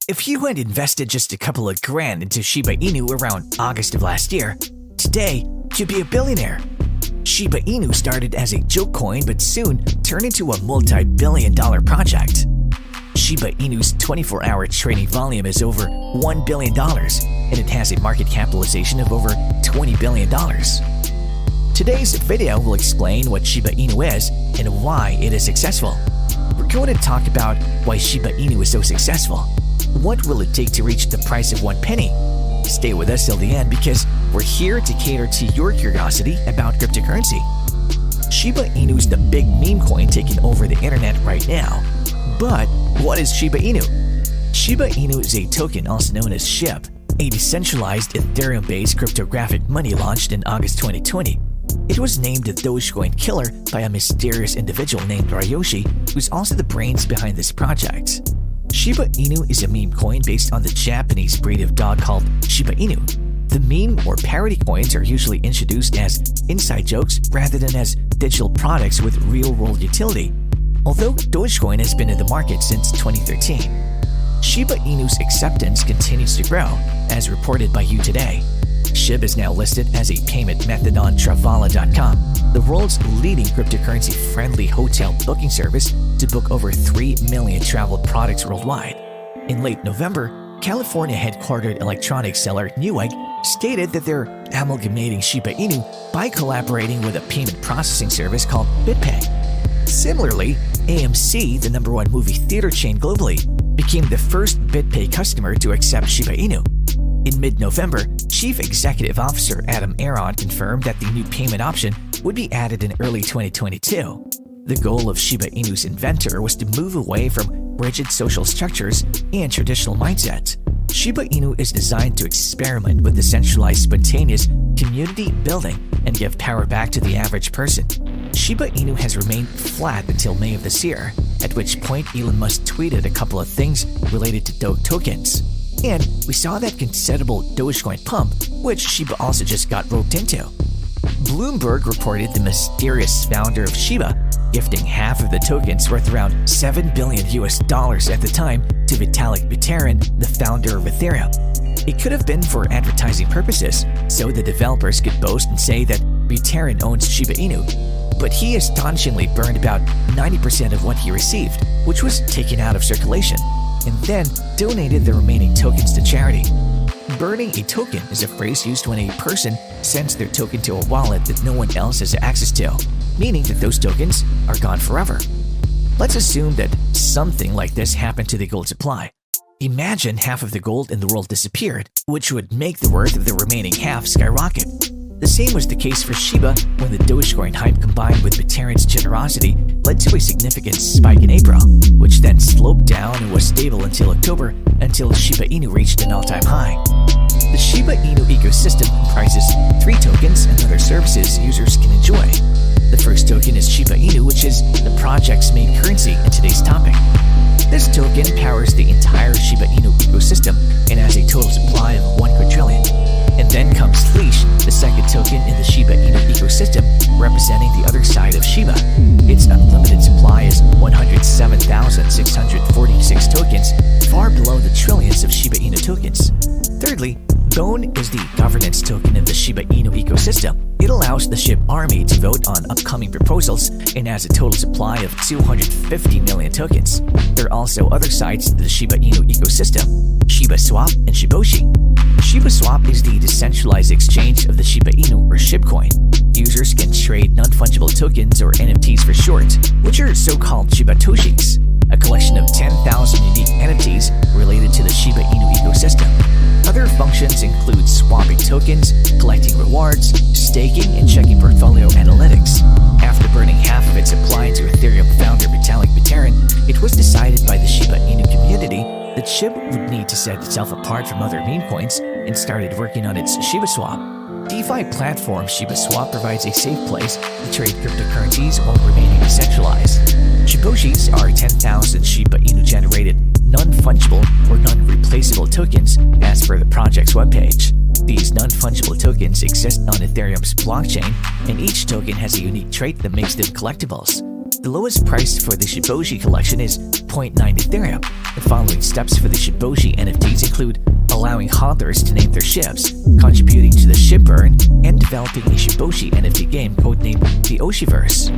If you had invested just a couple of grand into Shiba Inu around August of last year, today you'd be a billionaire. Shiba Inu started as a joke coin but soon turned into a multi-billion-dollar project. Shiba Inu's 24-hour trading volume is over $1 billion, and it has a market capitalization of over $20 billion. Today's video will explain what Shiba Inu is and why it is successful. We're going to talk about why Shiba Inu is so successful. What will it take to reach the price of 1 penny? Stay with us till the end because we're here to cater to your curiosity about cryptocurrency. Shiba Inu is the big meme coin taking over the internet right now. But what is Shiba Inu? Shiba Inu is a token also known as SHIB, a decentralized Ethereum-based cryptographic money launched in August 2020. It was named the Dogecoin killer by a mysterious individual named Ryoshi, who's also the brains behind this project. Shiba Inu is a meme coin based on the Japanese breed of dog called Shiba Inu. The meme or parody coins are usually introduced as inside jokes rather than as digital products with real-world utility. Although Dogecoin has been in the market since 2013, Shiba Inu's acceptance continues to grow, as reported by You Today. SHIB is now listed as a payment method on Travala.com, the world's leading cryptocurrency-friendly hotel booking service to book over 3 million travel products worldwide. In late November, California-headquartered electronics seller Newegg stated that they're amalgamating Shiba Inu by collaborating with a payment processing service called BitPay. Similarly, AMC, the #1 movie theater chain globally, became the first BitPay customer to accept Shiba Inu. In mid-November, Chief Executive Officer Adam Aron confirmed that the new payment option would be added in early 2022. The goal of Shiba Inu's inventor was to move away from rigid social structures and traditional mindsets. Shiba Inu is designed to experiment with decentralized spontaneous community building and give power back to the average person. Shiba Inu has remained flat until May of this year, at which point Elon Musk tweeted a couple of things related to Doge tokens. And we saw that considerable Dogecoin pump, which Shiba also just got roped into. Bloomberg reported the mysterious founder of Shiba gifting half of the tokens worth around $7 billion at the time to Vitalik Buterin, the founder of Ethereum. It could have been for advertising purposes, so the developers could boast and say that Buterin owns Shiba Inu. But he astonishingly burned about 90% of what he received, which was taken out of circulation, and then donated the remaining tokens to charity. Burning a token is a phrase used when a person sends their token to a wallet that no one else has access to, meaning that those tokens are gone forever. Let's assume that something like this happened to the gold supply. Imagine half of the gold in the world disappeared, which would make the worth of the remaining half skyrocket. The same was the case for Shiba when the Dogecoin hype combined with Buterin's generosity led to a significant spike in April, which then sloped down and was stable until October, until Shiba Inu reached an all-time high. The Shiba Inu ecosystem comprises 3 tokens and other services users can enjoy. The first token is Shiba Inu, which is the project's main currency in today's topic. This token powers the entire Shiba Inu ecosystem and has a total supply of 1 quadrillion. And then comes Leash, the second token in the Shiba Inu ecosystem, representing the other side of Shiba. Its unlimited supply is 107,646 tokens, far below the trillions of Shiba Inu tokens. Thirdly, Bone is the governance token of the Shiba Inu ecosystem. It allows the SHIB army to vote on upcoming proposals and has a total supply of 250 million tokens. There are also other sides to the Shiba Inu ecosystem, Shiba Swap and Shiboshi. Shiba Swap is the decentralized exchange of the Shiba Inu or SHIB coin. Users can trade non-fungible tokens or NFTs for short, which are so-called Shibatoshis, a collection of 10,000 unique NFTs related to the Shiba Inu ecosystem. Other functions include swapping tokens, collecting rewards, staking, and checking portfolio analytics. After burning half of its supply to Ethereum founder Vitalik Buterin, it was decided by the Shiba Inu community that SHIB would need to set itself apart from other meme coins and started working on its Shiba Swap. DeFi platform Shiba Swap provides a safe place to trade cryptocurrencies while remaining decentralized. Shiboshis are 10,000 Shiba Inu generated non-fungible or non-replaceable tokens as per the project's webpage. These non-fungible tokens exist on Ethereum's blockchain, and each token has a unique trait that makes them collectibles. The lowest price for the Shiboshi collection is 0.9 Ethereum. The following steps for the Shiboshi NFTs include allowing hodlers to name their ships, contributing to the ship burn, and developing a Shiboshi NFT game codenamed the Oshiverse.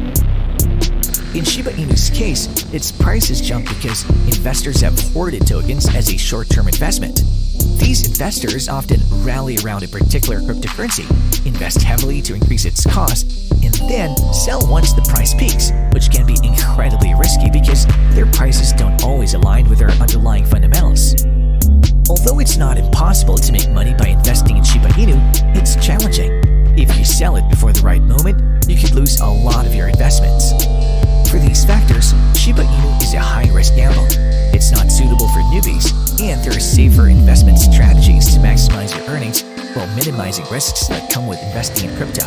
In Shiba Inu's case, its price has jumped because investors have hoarded tokens as a short-term investment. These investors often rally around a particular cryptocurrency, invest heavily to increase its cost, and then sell once the price peaks, which can be incredibly risky because their prices don't always align with their underlying fundamentals. Although it's not impossible to make money by investing in Shiba Inu, it's challenging. If you sell it before the right moment, you could lose a lot of your investments. For these factors, Shiba Inu is a high-risk gamble. It's not suitable for newbies, and there are safer investment strategies to maximize your earnings while minimizing risks that come with investing in crypto.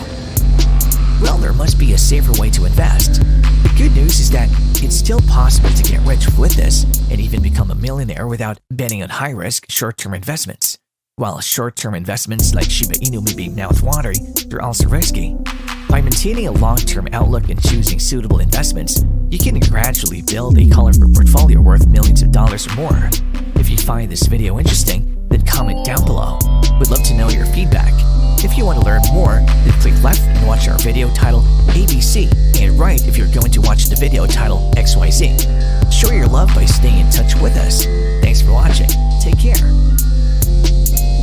Well, there must be a safer way to invest. The good news is that it's still possible to get rich with this and even become a millionaire without betting on high-risk, short-term investments. While short-term investments like Shiba Inu may be mouth-watering, they're also risky. By maintaining a long-term outlook and choosing suitable investments, you can gradually build a colorful portfolio worth millions of dollars or more. If you find this video interesting, then comment down below. We'd love to know your feedback. If you want to learn more, then click left and watch our video titled ABC, and right if you're going to watch the video titled XYZ. Show your love by staying in touch with us. Thanks for watching. Take care.